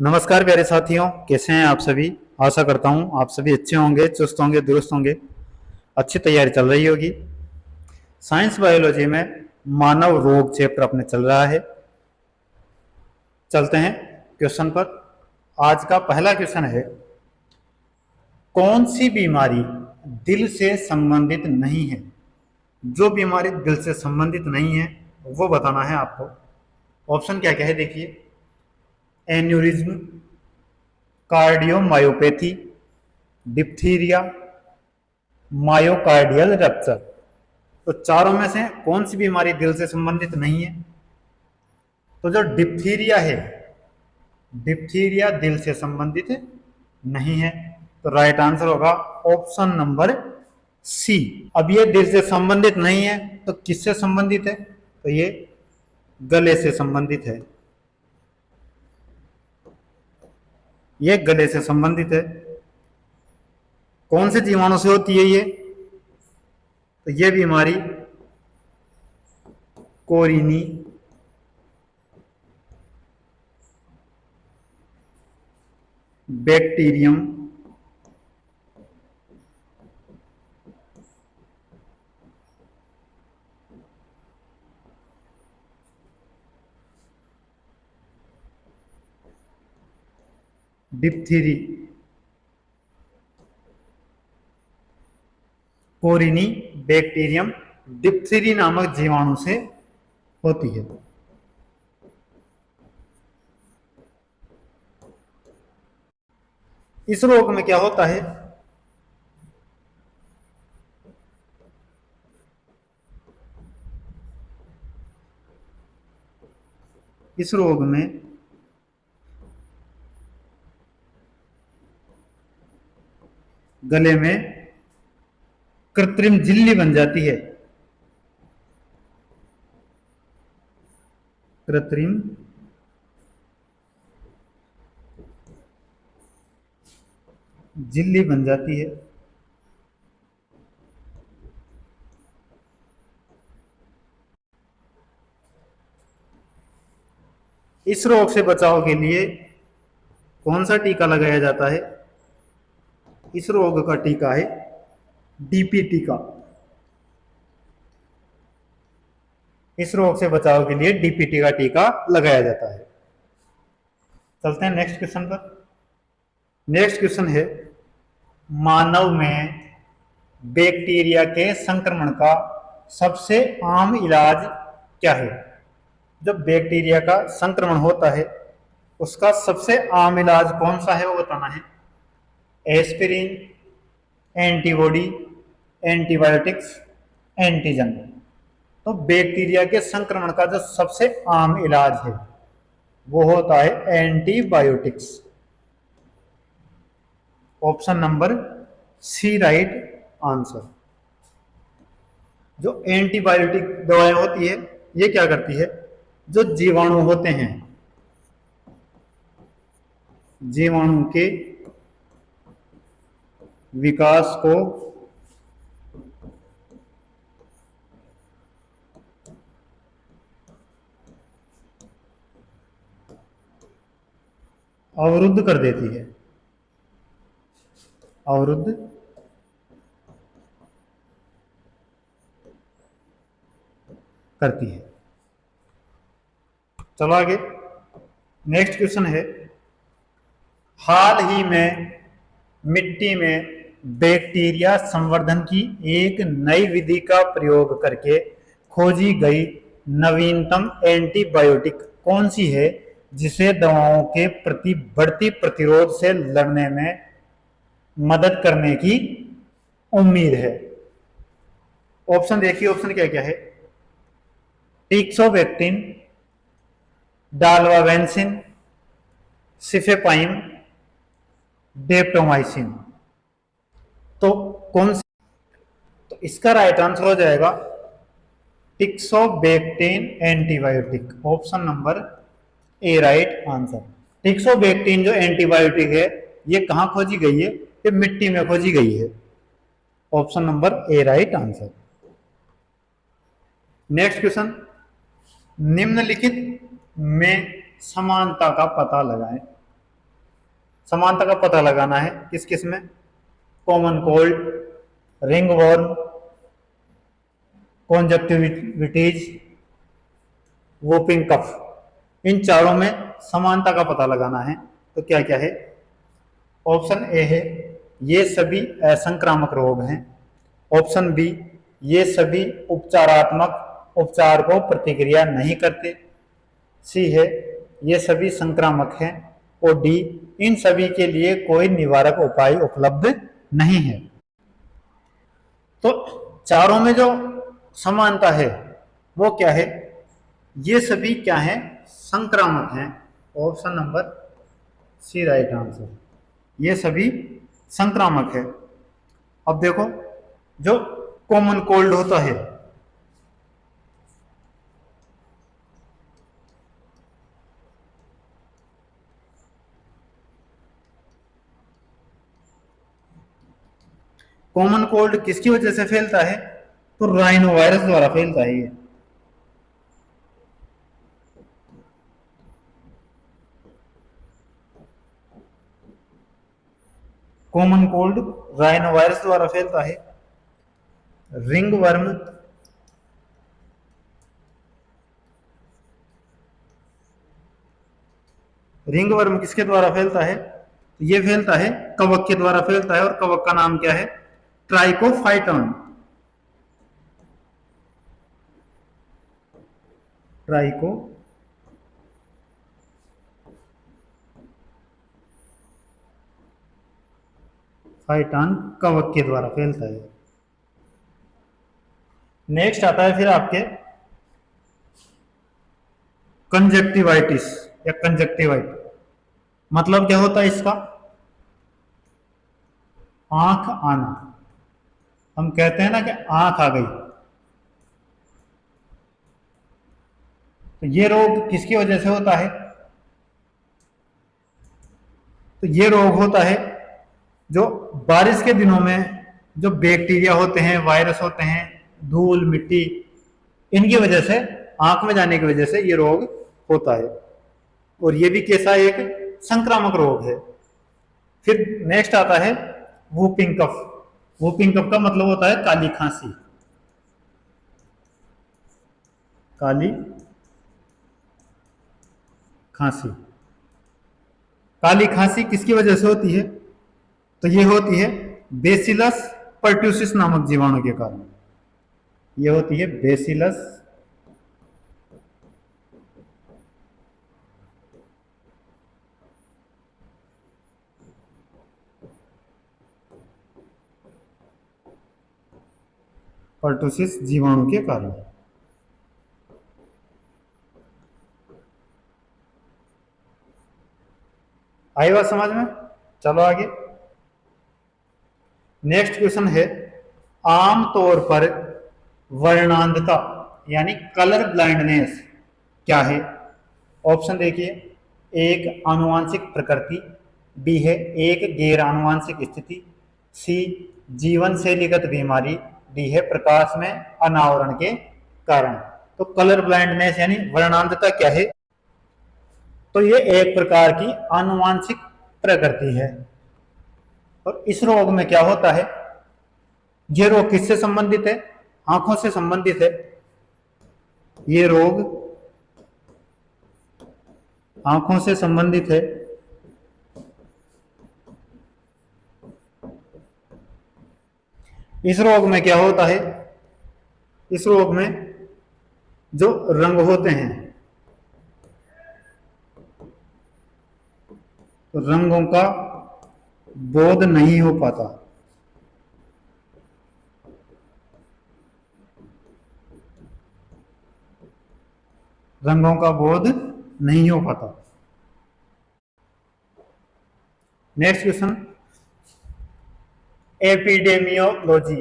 नमस्कार प्यारे साथियों, कैसे हैं आप सभी। आशा करता हूं आप सभी अच्छे होंगे, चुस्त होंगे, दुरुस्त होंगे। अच्छी तैयारी चल रही होगी। साइंस बायोलॉजी में मानव रोग चैप्टर अपने चल रहा है। चलते हैं क्वेश्चन पर। आज का पहला क्वेश्चन है, कौन सी बीमारी दिल से संबंधित नहीं है। जो बीमारी दिल से संबंधित नहीं है वो बताना है आपको। ऑप्शन क्या क्या है देखिए। Aneurysm, cardiomyopathy, diphtheria, myocardial rupture. तो चारों में से कौन सी बीमारी दिल से संबंधित नहीं है। तो जो डिप्थीरिया है, डिप्थीरिया दिल से संबंधित नहीं है। तो राइट आंसर होगा ऑप्शन नंबर सी। अब ये दिल से संबंधित नहीं है तो किससे संबंधित है। तो ये गले से संबंधित है। ये गले से संबंधित है। कौन से जीवाणु से होती है ये। तो ये बीमारी कोरिनी बैक्टीरियम डिप्थीरी कोरिनी बैक्टीरियम डिप्थीरी नामक जीवाणु से होती है। इस रोग में क्या होता है। इस रोग में गले में कृत्रिम झिल्ली बन जाती है। कृत्रिम झिल्ली बन जाती है। इस रोग से बचाव के लिए कौन सा टीका लगाया जाता है। इस रोग का टीका है डीपीटी का। इस रोग से बचाव के लिए डीपीटी का टीका लगाया जाता है। चलते हैं नेक्स्ट क्वेश्चन पर। नेक्स्ट क्वेश्चन है, मानव में बैक्टीरिया के संक्रमण का सबसे आम इलाज क्या है। जब बैक्टीरिया का संक्रमण होता है उसका सबसे आम इलाज कौन सा है वो बताना है। Aspirin, antibody, antibiotics, antigen. तो बैक्टीरिया के संक्रमण का जो सबसे आम इलाज है वो होता है antibiotics. Option number C right answer. जो एंटीबायोटिक दवाएं होती है ये क्या करती है, जो जीवाणु होते हैं, जीवाणु के विकास को अवरुद्ध कर देती है। अवरुद्ध करती है। चलो आगे। नेक्स्ट क्वेश्चन है, हाल ही में मिट्टी में बैक्टीरिया संवर्धन की एक नई विधि का प्रयोग करके खोजी गई नवीनतम एंटीबायोटिक कौन सी है जिसे दवाओं के प्रति बढ़ती प्रतिरोध से लड़ने में मदद करने की उम्मीद है। ऑप्शन देखिए, ऑप्शन क्या क्या है। Tixovectin, dalbavancin, cefepime, daptomycin. तो कौन सी। तो इसका राइट आंसर हो जाएगा tixovectin antibiotic. Option number A right answer. Tixovectin जो एंटीबायोटिक है ये कहां खोजी गई है, ये मिट्टी में खोजी गई है। Option number A right answer. Next question, निम्नलिखित में समानता का पता लगाएं। समानता का पता लगाना है किस किस में, common cold, ringworm, conjunctivitis, whooping cough, इन चारों में समानता का पता लगाना है। तो क्या क्या है? ऑप्शन ए है ये सभी असंक्रामक रोग हैं। ऑप्शन बी ये सभी उपचारात्मक उपचार को प्रतिक्रिया नहीं करते। सी है ये सभी संक्रामक हैं। और डी इन सभी के लिए कोई निवारक उपाय उपलब्ध नहीं है। तो चारों में जो समानता है वो क्या है? ये सभी क्या है? संक्रामक हैं। Option number C right answer, ये सभी संक्रामक है। अब देखो जो कॉमन कोल्ड होता है, कॉमन कोल्ड किसकी वजह से फैलता है? तो राइनो वायरस द्वारा फैलता है ये। कॉमन कोल्ड राइनो वायरस द्वारा फैलता है। रिंग वर्म रिंग वर्म किसके द्वारा फैलता है? ये फैलता है कवक के द्वारा फैलता है। और कवक का नाम क्या है? ट्राइकोफाइटॉन। ट्राइको फाइटॉन कवक के द्वारा फैलता है। नेक्स्ट आता है फिर आपके कंजक्टिवाइटिस या कंजक्टिवाइट। मतलब क्या होता है इसका? आंख आना। हम कहते हैं ना कि आंख आ गई। तो ये रोग किसकी वजह से होता है? तो ये रोग होता है जो बारिश के दिनों में जो बैक्टीरिया होते हैं, वायरस होते हैं, धूल मिट्टी, इनकी वजह से, आंख में जाने की वजह से ये रोग होता है। और ये भी कैसा एक संक्रामक रोग है। फिर नेक्स्ट आता है वूपिंग कफ। वूपिंग कफ का मतलब होता है काली खांसी। काली खांसी। काली खांसी किसकी वजह से होती है? तो ये होती है बेसिलस पर्ट्यूसिस नामक जीवाणु के कारण। ये होती है बेसिलस पर्ट्यूसिस जीवाणु के कारण। आई बात समझ में? चलो आगे। नेक्स्ट क्वेश्चन है आमतौर पर वर्णांधता यानी कलर ब्लाइंडनेस क्या है? ऑप्शन देखिए, एक आनुवांशिक प्रकृति, बी है एक गैर आनुवांशिक स्थिति, सी जीवन शैलीगत बीमारी, डी है प्रकाश में अनावरण के कारण। तो कलर ब्लाइंडनेस यानी वर्णांधता क्या है? तो ये एक प्रकार की आनुवांशिक प्रकृति है। और इस रोग में क्या होता है? ये रोग किससे संबंधित है? आंखों से संबंधित है। ये रोग आंखों से संबंधित है। इस रोग में क्या होता है? इस रोग में जो रंग होते हैं, तो रंगों का बोध नहीं हो पाता। रंगों का बोध नहीं हो पाता। नेक्स्ट क्वेश्चन, एपिडेमियोलॉजी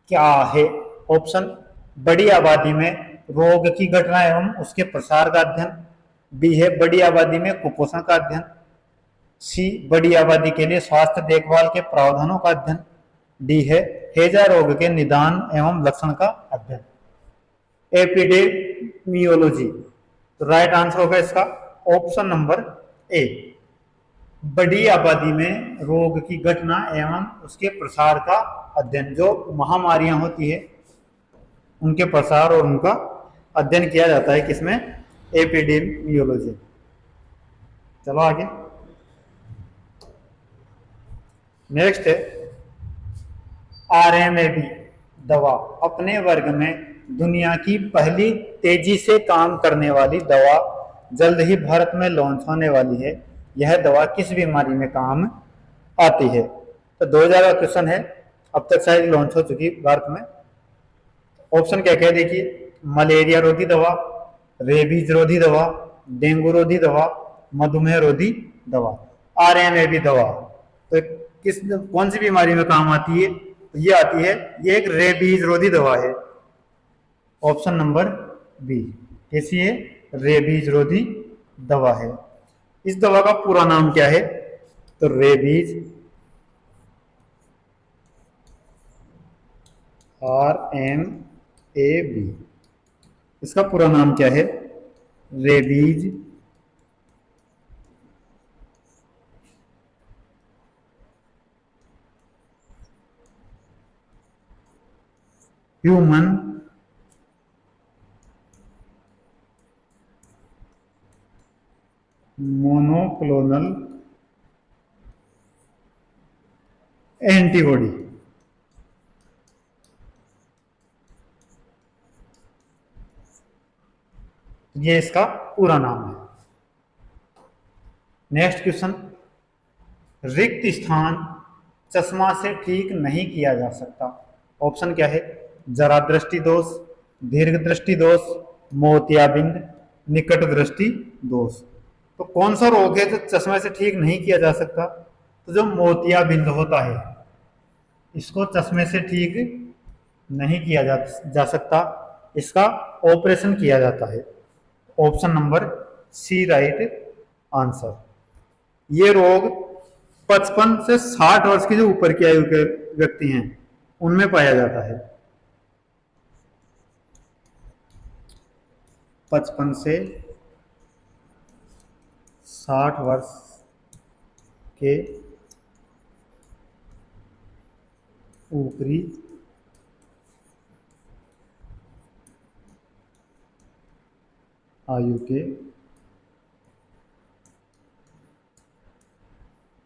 क्या है? ऑप्शन, बड़ी आबादी में रोग की घटना एवं उसके प्रसार का अध्ययन, बी है बड़ी आबादी में कुपोषण का अध्ययन, सी बड़ी आबादी के लिए स्वास्थ्य देखभाल के प्रावधानों का अध्ययन, डी है हैजा रोग के निदान एवं लक्षण का अध्ययन। एपिडेमियोलॉजी, तो राइट आंसर होगा इसका ऑप्शन नंबर ए। बड़ी आबादी में रोग की घटना एवं उसके प्रसार का अध्ययन। जो महामारियां होती है उनके प्रसार और उनका अध्ययन किया जाता है किसमें? एपिडेमियोलॉजी। चलो आगे। नेक्स्ट है आरएमएबी दवा। अपने वर्ग में दुनिया की पहली तेजी से काम करने वाली दवा जल्द ही भारत में लॉन्च होने वाली है। यह दवा किस बीमारी में काम आती है? तो 2000 का क्वेश्चन है, अब तक शायद लॉन्च हो चुकी भारत में। ऑप्शन क्या क्या देखिए, मलेरिया रोधी दवा, रेबीज रोधी दवा, डेंगू रोधी दवा, मधुमेह रोधी दवा। आरएमएबी दवा तो किस कौन सी बीमारी में काम आती है? ये आती है, ये एक रेबीज रोधी दवा है। Option number B. कैसी है? रेबीज रोधी दवा है। इस दवा का पूरा नाम क्या है? तो रेबीज, RMAB, इसका पूरा नाम क्या है? Rabies human monoclonal antibody. ये इसका पूरा नाम है। नेक्स्ट क्वेश्चन, रिक्त स्थान चश्मा से ठीक नहीं किया जा सकता। ऑप्शन क्या है? जरा दृष्टि दोष, दीर्घ दृष्टि दोष, मोतियाबिंद, निकट दृष्टि दोष। तो कौन सा रोग है जो चश्मे से ठीक नहीं किया जा सकता? तो जो मोतियाबिंद होता है इसको चश्मे से ठीक नहीं किया जा सकता, इसका ऑपरेशन किया जाता है। Option number C right answer. ये रोग 55 से 60 वर्ष के जो ऊपर की आयु के व्यक्ति हैं उनमें पाया जाता है। 55 से 60 वर्ष के ऊपरी आयु के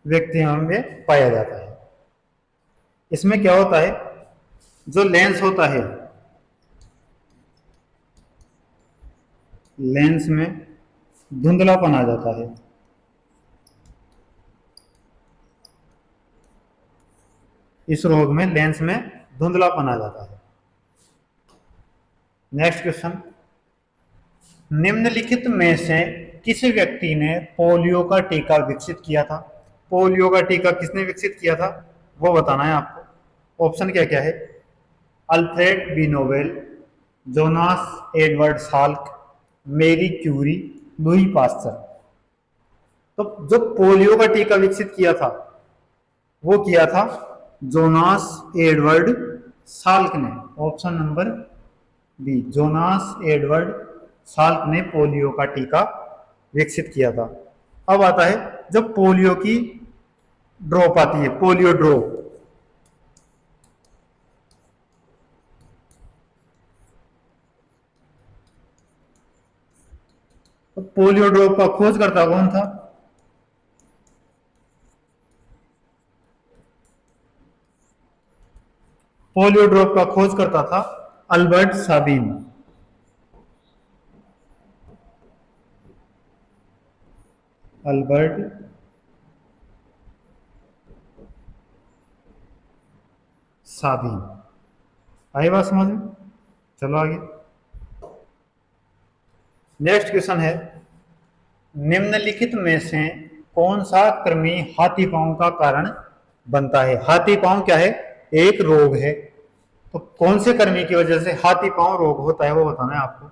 व्यक्तियों में पाया जाता है। इसमें क्या होता है, जो लेंस होता है, लेंस में धुंधलापन आ जाता है। इस रोग में लेंस में धुंधलापन आ जाता है। नेक्स्ट क्वेश्चन, निम्नलिखित में से किस व्यक्ति ने पोलियो का टीका विकसित किया था? पोलियो का टीका किसने विकसित किया था वो बताना है आपको। ऑप्शन क्या क्या है? Alfred B Nobel, Jonas Edward Salk, Marie Curie, Louis Pasteur. तो जो पोलियो का टीका विकसित किया था वो किया था जोनास एडवर्ड साल्क ने। Option number B, Jonas Edward Salk ने पोलियो का टीका विकसित किया था। अब आता है जब पोलियो की ड्रॉप आती है, पोलियो ड्रॉप, तो पोलियो ड्रॉप का खोजकर्ता कौन था? पोलियो ड्रॉप का खोजकर्ता था अल्बर्ट साबिन। Albert Sabin. आई बात समझ में? चलो आगे। नेक्स्ट क्वेश्चन है, निम्नलिखित में से कौन सा कृमि हाथी पांव का कारण बनता है? हाथी पांव क्या है? एक रोग है। तो कौन से कृमि की वजह से हाथी पांव रोग होता है वो बताना है आपको।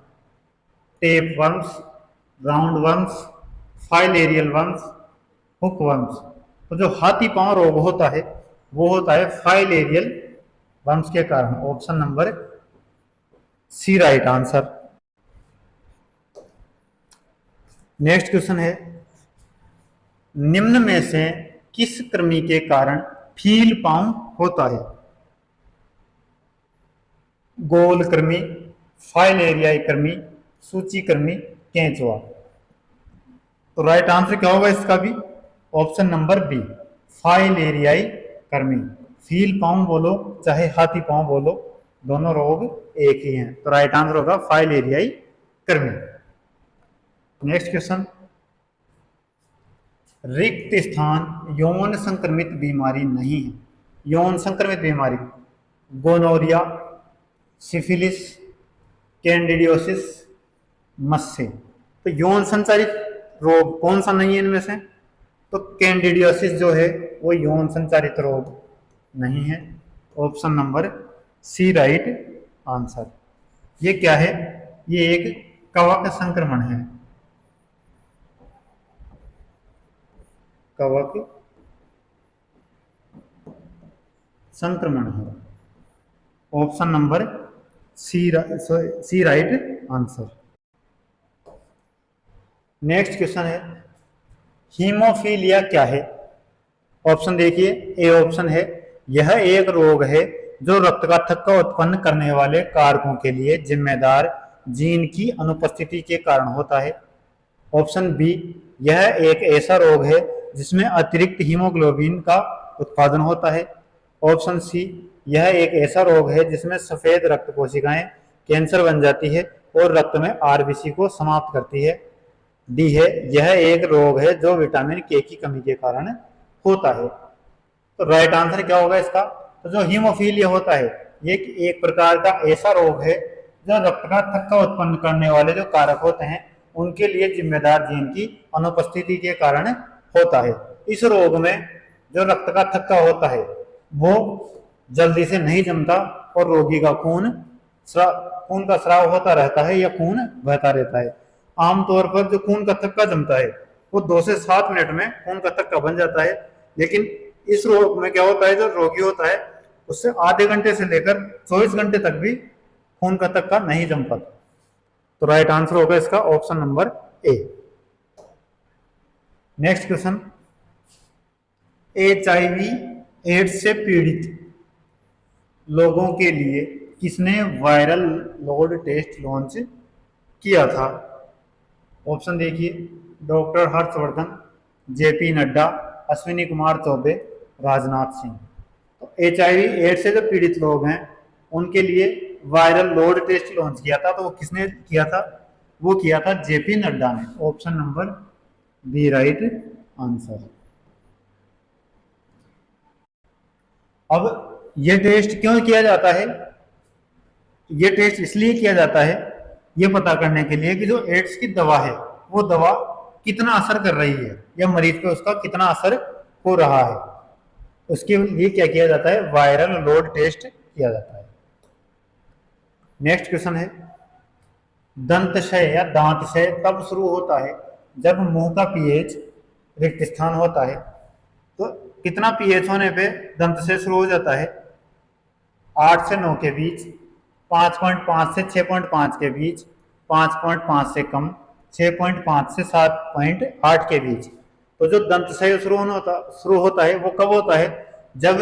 Tape worms, round worms, filarial worms, hook worms. तो जो हाथी पांव रोग होता है वो होता है फाइलेरियल वर्म्स के कारण। Option number C right answer. Next question है, निम्न में से किस कृमि के कारण फील पाँव होता है? गोल कृमि, फाइलेरियाई कृमि, सूची कृमि, केंचुआ। तो राइट आंसर क्या होगा इसका भी? ऑप्शन नंबर बी, फाइलेरियाई कृमि। फील पाँव बोलो चाहे हाथी पाँव बोलो, दोनों रोग एक ही हैं। तो राइट आंसर होगा फाइलेरियाई कृमि। नेक्स्ट क्वेश्चन, रिक्त स्थान यौन संक्रमित बीमारी नहीं है। यौन संक्रमित बीमारी, गोनोरिया, सिफिलिस, कैंडिडियोसिस, मस्से। तो यौन संचारित रोग कौन सा नहीं है इनमें से? तो कैंडिडियोसिस जो है वो यौन संचारित रोग नहीं है। Option number C right answer. ये क्या है? ये एक कवक संक्रमण है। कवक संक्रमण है। Option number C right answer. Next question है, हीमोफीलिया क्या है? ऑप्शन देखिए, ए ऑप्शन है यह एक रोग है जो रक्त का थक्का उत्पन्न करने वाले कारकों के लिए जिम्मेदार जीन की अनुपस्थिति के कारण होता है। ऑप्शन बी, यह एक ऐसा रोग है जिसमें अतिरिक्त हीमोग्लोबिन का उत्पादन होता है। ऑप्शन सी, यह एक ऐसा रोग है जिसमें सफेद रक्त कोशिकाएं कैंसर बन जाती है और रक्त में आरबीसी को समाप्त करती है। डी है, यह एक रोग है जो विटामिन के की कमी के कारण होता है। तो राइट आंसर क्या होगा इसका? तो जो हीमोफीलिया होता है ये एक प्रकार का ऐसा रोग है जो रक्त का थक्का उत्पन्न करने वाले जो कारक होते हैं उनके लिए जिम्मेदार जीन की अनुपस्थिति के कारण होता है। इस रोग में जो रक्त का थक्का होता है वो जल्दी से नहीं जमता और रोगी का खून का स्राव होता रहता है या खून बहता रहता है। आमतौर पर जो खून का थक्का जमता है वो 2 से 7 मिनट में खून का थक्का बन जाता है, लेकिन इस रोग में क्या होता है, जो रोगी होता है उससे आधे घंटे से लेकर 24 घंटे तक भी खून का थक्का नहीं जम पाता। तो राइट आंसर होगा इसका option number A. Next question, HIV AIDS से पीड़ित लोगों के लिए किसने वायरल लोड टेस्ट लॉन्च किया था? ऑप्शन देखिए, डॉक्टर हर्षवर्धन, जेपी नड्डा, अश्विनी कुमार चौबे, राजनाथ सिंह। तो HIV एड्स से जो पीड़ित लोग हैं उनके लिए वायरल लोड टेस्ट लॉन्च किया था, तो वो किसने किया था? वो किया था जेपी नड्डा ने। Option number B right answer. अब ये टेस्ट क्यों किया जाता है? ये टेस्ट इसलिए किया जाता है ये पता करने के लिए कि जो एड्स की दवा है वो दवा कितना असर कर रही है या मरीज पे उसका कितना असर हो रहा है। उसके लिए क्या किया जाता है? वायरल लोड टेस्ट किया जाता है। नेक्स्ट क्वेश्चन है, दंतशय या दांतशय तब शुरू होता है जब मुंह का पीएच रिक्त स्थान होता है। तो कितना पीएच होने पे दंतशय शुरू हो जाता है? 8 से 9 के बीच, 5.5 से 6.5 के बीच, 5.5 से कम, 6.5 से 7.8 के बीच। तो जो दंतशय शुरू होता है वो कब होता है? जब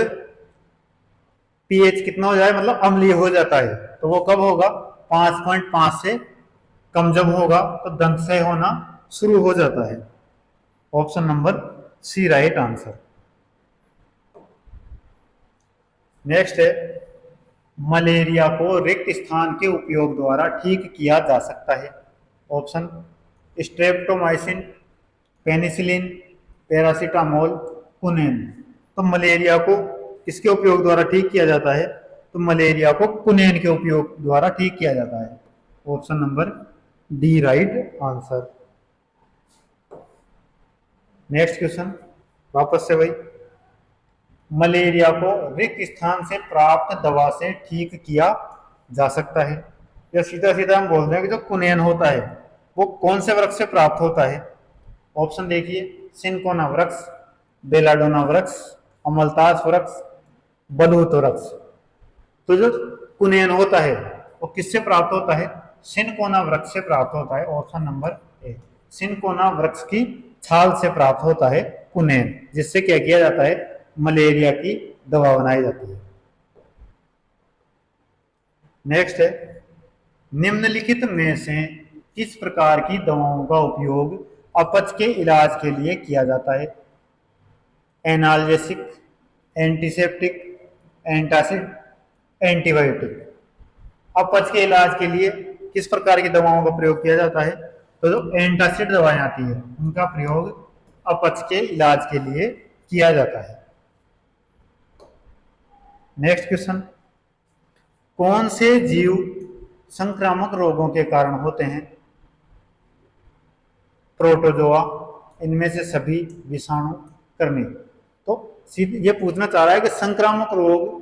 पीएच कितना हो जाए, मतलब अम्लीय हो जाता है। तो वो कब होगा? 5.5 से कम जब होगा तो दंतशय होना शुरू हो जाता है। Option number C right answer. Next है, मलेरिया को रिक्त स्थान के उपयोग द्वारा ठीक किया जा सकता है। Option, streptomycin, penicillin, paracetamol, quinine. तो मलेरिया को किसके उपयोग द्वारा ठीक किया जाता है? तो मलेरिया को कुनेन के उपयोग द्वारा ठीक किया जाता है। Option number D right answer. Next question, वापस से वही, मलेरिया को रिक्त स्थान से प्राप्त दवा से ठीक किया जा सकता है। या सीधा सीधा हम बोल रहे हैं कि जो कुनेन होता है वो कौन से वृक्ष से प्राप्त होता है? ऑप्शन देखिए, सिनकोना वृक्ष, बेलाडोना वृक्ष, अमलतास वृक्ष, बलूत वृक्ष। तो जो कुनेन होता है वो किससे प्राप्त होता है? सिनकोना वृक्ष से प्राप्त होता है। ऑप्शन नंबर ए, सिनकोना वृक्ष की छाल से प्राप्त होता है कुनैन, जिससे क्या किया जाता है, मलेरिया की दवा बनाई जाती है। नेक्स्ट है, निम्नलिखित में से किस प्रकार की दवाओं का उपयोग अपच के इलाज के लिए किया जाता है? Analgesic, antiseptic, antacid, antibiotic. अपच के इलाज के लिए किस प्रकार की दवाओं का प्रयोग किया जाता है? तो जो एंटासिड दवाएं आती है उनका प्रयोग अपच के इलाज के लिए किया जाता है। नेक्स्ट क्वेश्चन, कौन से जीव संक्रामक रोगों के कारण होते हैं? प्रोटोजोआ, इनमें से सभी, विषाणु, कृमि। तो सीधे ये पूछना चाह रहा है कि संक्रामक रोग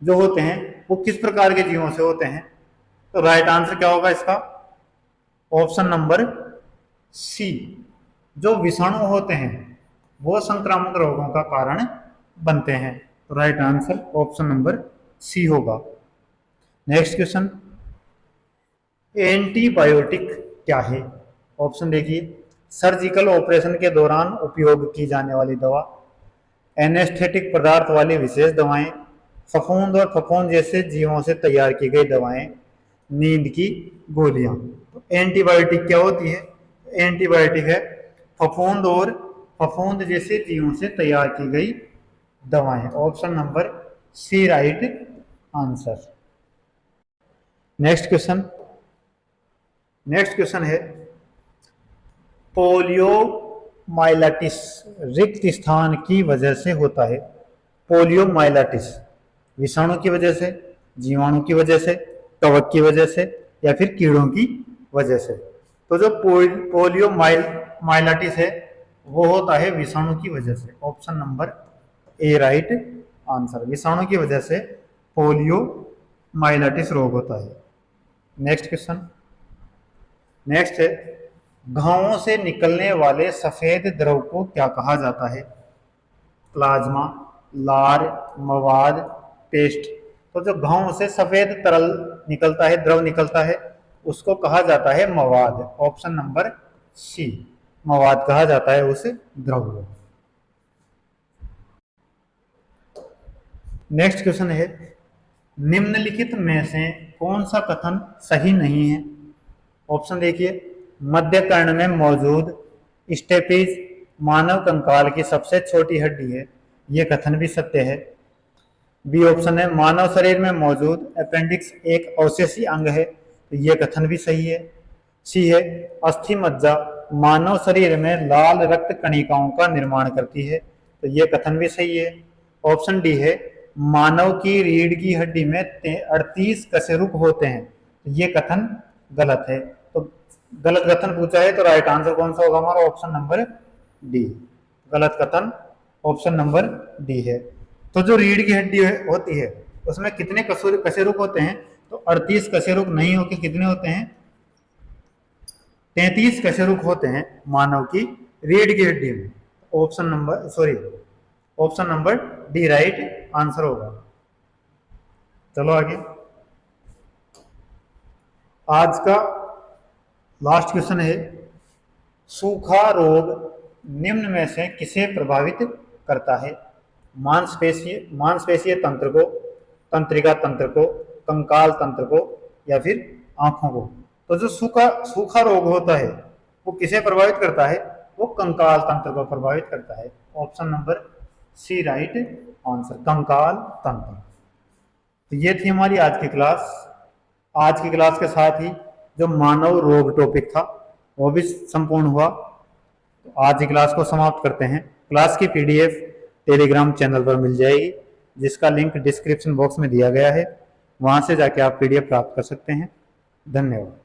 जो होते हैं वो किस प्रकार के जीवों से होते हैं? तो राइट आंसर क्या होगा इसका? ऑप्शन नंबर सी, जो विषाणु होते हैं वो संक्रामक रोगों का कारण बनते हैं। तो right answer option number C होगा। नेक्स्ट क्वेश्चन, एंटीबायोटिक क्या है? ऑप्शन देखिए, सर्जिकल ऑपरेशन के दौरान उपयोग की जाने वाली दवा, एनेस्थेटिक पदार्थ वाली विशेष दवाएं, फफूंद और फफूंद जैसे जीवों से तैयार की गई दवाएं, नींद की गोलियां। तो एंटीबायोटिक क्या होती है? एंटीबायोटिक है फफूंद और फफूंद जैसे जीवों से तैयार की गई दवाएं। Option number C right answer. Next question है, पोलियोमाइलाइटिस रिक्त स्थान की वजह से होता है। पोलियोमाइलाइटिस विषाणु की वजह से, जीवाणु की वजह से, कवक की वजह से, या फिर कीड़ों की वजह से? तो जो पोलियोमाइलाइटिस है वो होता है विषाणु की वजह से। Option number A right answer. विषाणु की वजह से पोलियोमाइलाइटिस रोग होता है। नेक्स्ट है, घावों से निकलने वाले सफेद द्रव को क्या कहा जाता है? प्लाज्मा, लार, मवाद, पेस्ट। तो जो घावों से सफेद तरल निकलता है, द्रव निकलता है, उसको कहा जाता है मवाद। ऑप्शन नंबर सी, मवाद कहा जाता है उस द्रव को। नेक्स्ट क्वेश्चन है, निम्नलिखित में से कौन सा कथन सही नहीं है? ऑप्शन देखिए, मध्य कर्ण में मौजूद स्टेपीज मानव कंकाल की सबसे छोटी हड्डी है, यह कथन भी सत्य है। बी ऑप्शन है, मानव शरीर में मौजूद अपेंडिक्स एक अवशेषी अंग है, तो यह कथन भी सही है। सी है, अस्थि मज्जा मानव शरीर में लाल रक्त कणिकाओं का निर्माण करती है, तो यह कथन भी सही है। ऑप्शन डी है, मानव की रीढ़ की हड्डी में 38 कशेरुक होते हैं, तो यह कथन गलत है। तो गलत कथन पूछा है तो राइट आंसर कौन सा होगा हमारा? Option number D. गलत कथन ऑप्शन नंबर डी है। तो जो रीढ़ की हड्डी होती है उसमें कितने कशेरुक होते हैं? तो 38 कशेरुक नहीं होके कितने होते हैं? 33 कशेरुक होते हैं मानव की रीढ़ की हड्डी में। Option number D right answer होगा। चलो आगे, आज का लास्ट क्वेश्चन है, सूखा रोग निम्न में से किसे प्रभावित करता है? मांसपेशीय तंत्र को, तंत्रिका तंत्र को, कंकाल तंत्र को, या फिर आंखों को? तो जो सूखा रोग होता है वो किसे प्रभावित करता है? वो कंकाल तंत्र को प्रभावित करता है। Option number C right answer, कंकाल तंत्र। तो ये थी हमारी आज की क्लास। आज की क्लास के साथ ही जो मानव रोग टॉपिक था वो भी संपूर्ण हुआ। तो आज की क्लास को समाप्त करते हैं। क्लास की पीडीएफ टेलीग्राम चैनल पर मिल जाएगी, जिसका लिंक डिस्क्रिप्शन बॉक्स में दिया गया है, वहां से जाके आप पीडीएफ प्राप्त कर सकते हैं। धन्यवाद।